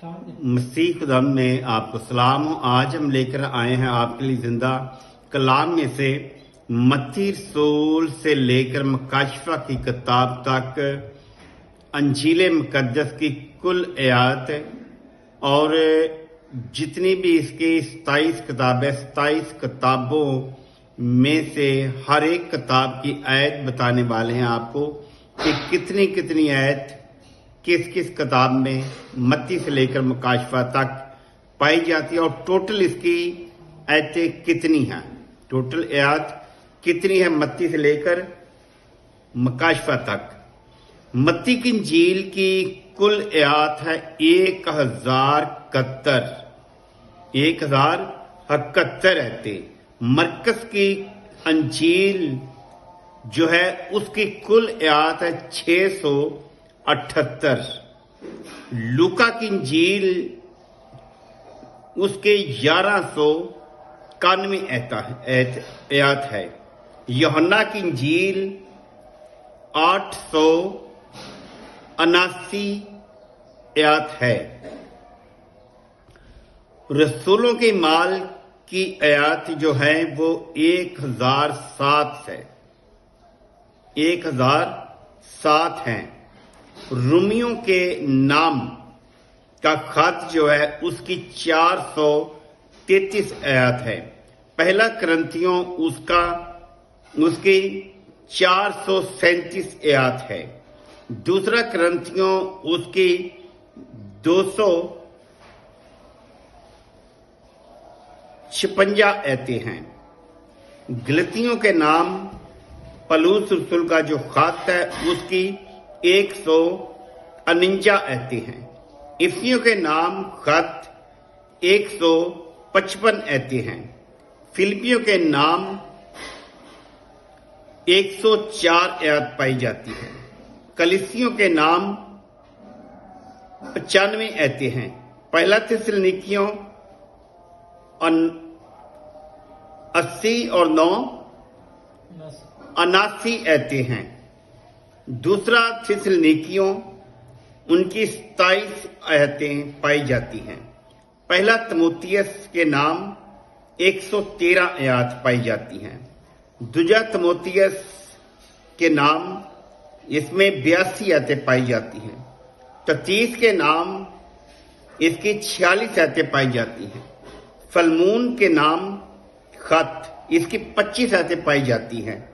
मसीह खुदाम में आपको सलाम हो। आज हम लेकर आए हैं आपके लिए जिंदा कलाम में से मत्ती रसूल से लेकर मकाशफा की किताब तक अंजील मुकद्दस की कुल आयत और जितनी भी इसकी 27 किताबें 27 किताबों में से हर एक किताब की आयत बताने वाले हैं आपको कि कितनी कितनी आयत किस किस किताब में मत्ती से लेकर मकाशफा तक पाई जाती है और टोटल इसकी आयतें कितनी हैं, टोटल आयत कितनी है मत्ती से लेकर मकाशफा तक। मत्ती की इंजील की कुल आयत है 1071 आयतें। मरकस की अंजील जो है उसकी कुल आयत है 678। लूका की इंजील उसके 1191 आयत है। यूहन्ना की इंजील 879 आयत है। रसूलों के माल की आयत जो है वो 1007 है, 1007 हैं। रूमियों के नाम का खत जो है उसकी 433 आयत है। पहला करंथियों उसकी 437 आयत है। दूसरा करंथियों उसकी 256 आयतें हैं। गलतियों के नाम पलूस रसूल का जो खत है उसकी 149 आयतें हैं। इफिसियों के नाम खत 155 आयतें हैं। फिलिपियों के नाम 104 आयत पाई जाती है। कलीसियों के नाम 95 आयतें हैं। पहला थिस्सलुनीकियों 80 और 9 79 आयतें हैं। दूसरा थिस्सलुनीकियों उनकी 27 आयतें पाई जाती हैं। पहला तीमुथियुस के नाम 113 आयत पाई जाती हैं। दूजा तीमुथियुस के नाम इसमें 82 आयतें पाई जाती हैं। तीतुस के नाम इसकी 46 आयतें पाई जाती हैं। फलमून के नाम खत इसकी 25 आयतें पाई जाती हैं।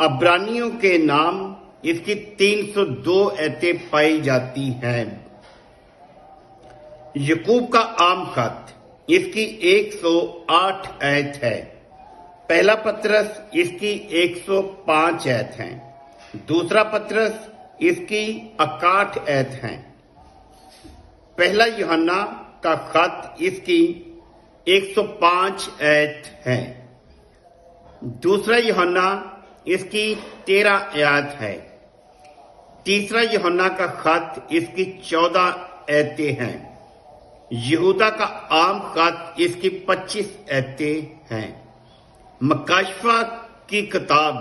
अब्रानियों के नाम इसकी 302 आयतें पाई जाती हैं। यकूब का आम खत इसकी 108 आयत है। पहला पत्रस इसकी 105 आयत है। दूसरा पत्रस इसकी 61 आयत है। पहला यूहन्ना का खत इसकी 105 आयत है। दूसरा यूहन्ना इसकी 13 आयत है। तीसरा यूहन्ना का खत इसकी 14 आयतें हैं। यहूदा का आम खत इसकी 25 आयतें हैं। मकाशफा की किताब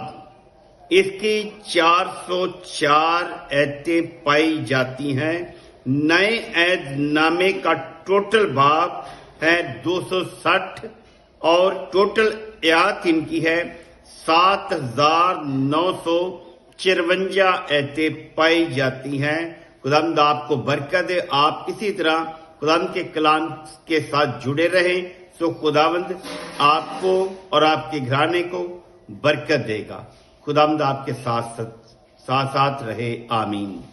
इसकी 404 आयतें पाई जाती हैं। नए ऐद नामे का टोटल बाब है 260 और टोटल आयत इनकी है 7954 आयतें पाई जाती हैं। खुदावंद आपको बरकत दे। आप इसी तरह खुदावंद के कलाम के साथ जुड़े रहें तो खुदावंद आपको और आपके घराने को बरकत देगा। खुदावंद आपके साथ साथ रहे। आमीन।